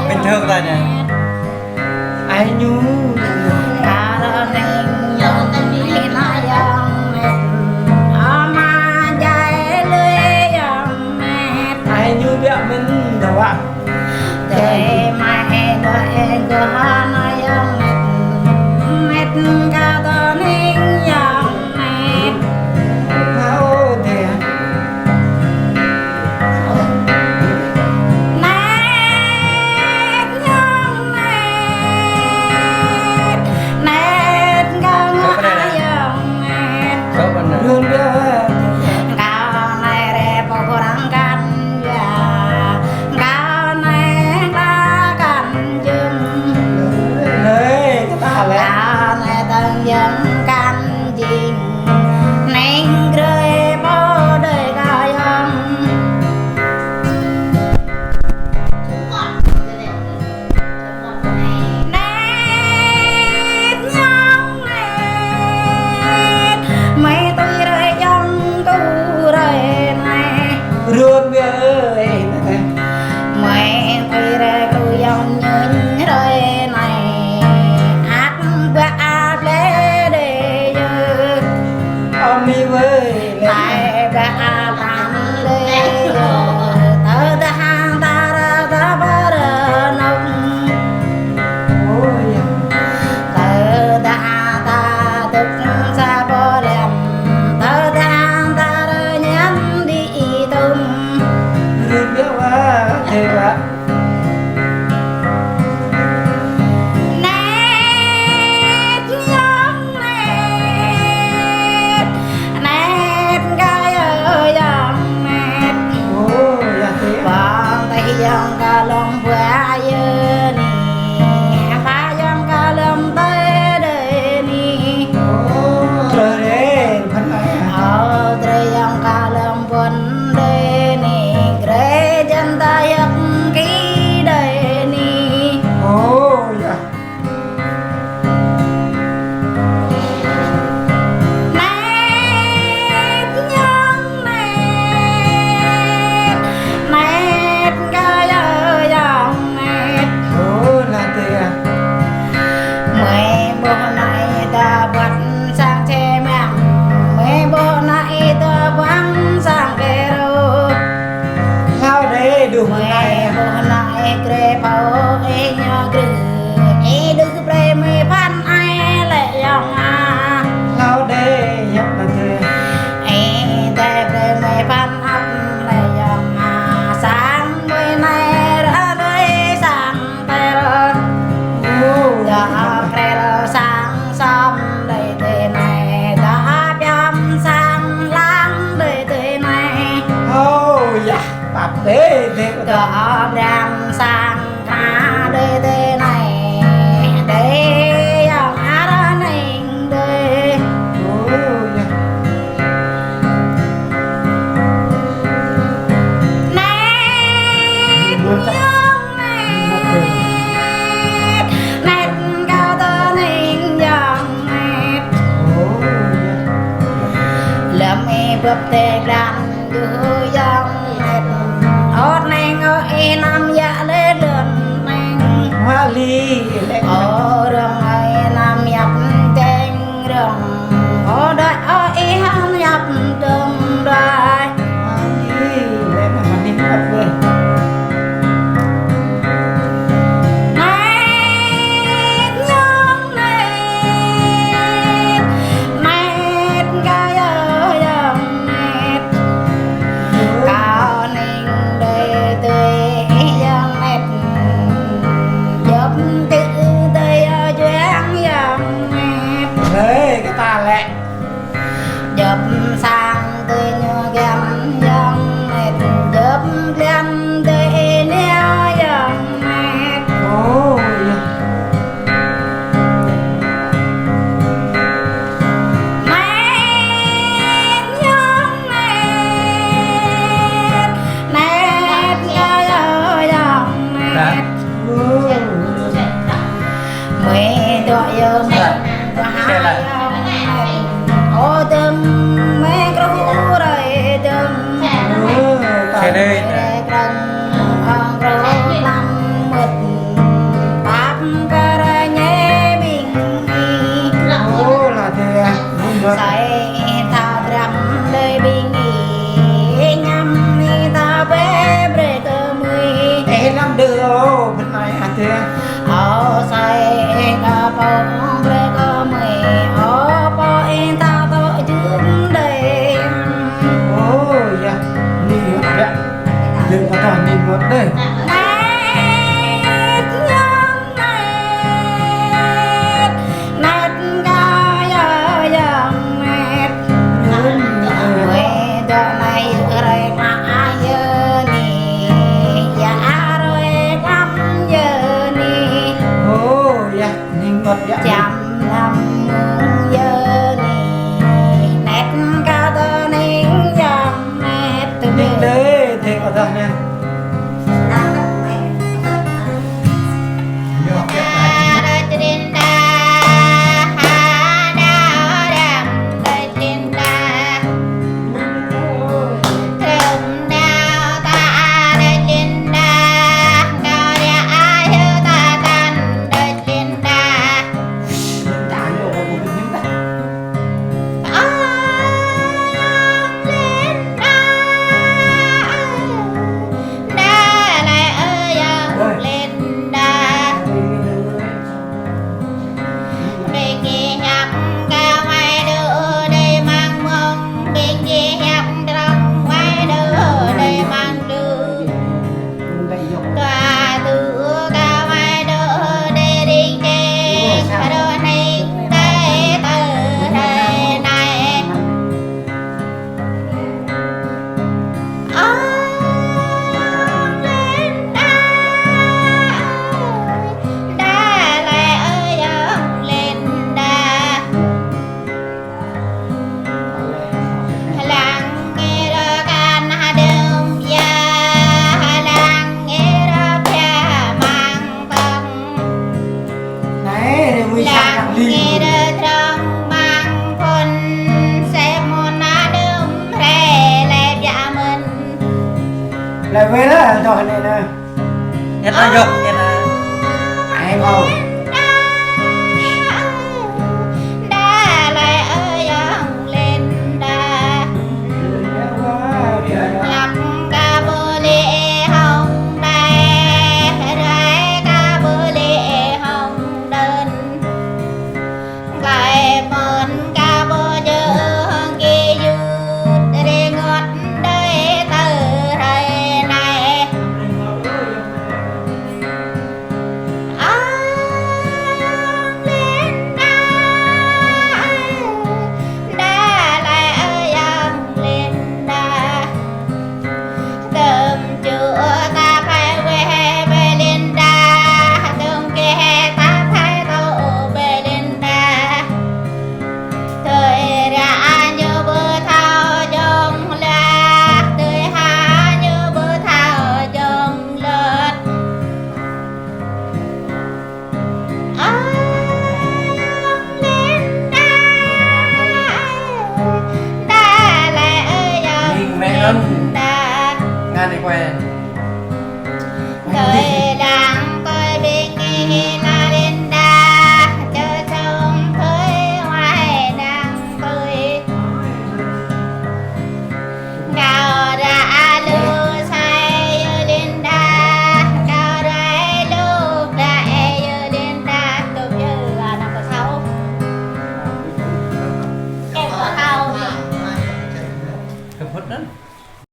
เป็นเทิงอะไรเนี่ยไอ้ยูแต่ว่าก du hôm nay hôm nay kề bao nhớ gửi đừng cứ pre mê phan ai lại dòng lao đê nhóc là thế te pre mê phan hấp lại dòng sáng mới nay đã đây sáng te đã pre sáng xong đầy thế này đã biam sáng láng đầy thế này dạ bạp thế thế có đem sang ta đây thế này để dòng ra này đây nét nhung nét nét cao tơ ninh dòng nét lâm y bập tê đàn đưa dòng nét ốt neng ở y nam dạ lê lươn neng hoa ly ở đường ấy nam nhập tên đường ở đây ở y ham nhập đường đời hoa ly lên mà đi mất về nét nhung nét nét gai ở dòng nét cao ninh đời tươi dòng nét giúp tự tươi ở duyên dòng nét thế cái ta lẹ giúp sang tươi như gam dòng nét giúp lên tươi neo dòng nét dạ nét nhung nét nét gai ở dòng nét mười đội yêu mình có hai ông ô từng mấy cái hú đầy từng Xe đây. cần ông rồi năm mực bắp cà ra nhé bình đi ô là thế say thao đầm đời bình đi nhắm đi ta bé bể cơ mười thế lắm đưa ô bên này à thế ô say cả bông bể cơ mười ô po in ta tội trước đây ô dạ đi ngược đấy đừng có thằng đi ngược đây nét nhung nét nét gai ở dòng nét người đó này rồi mà giờ nì dạ rồi năm giờ nì ô dạ đi ngược dạ chăm năm giờ nì nét cao tơ nín dòng nét từ đi đấy thế có thằng nha lại về đó rồi này nè Nhật là dục, Nhật là ai ngồi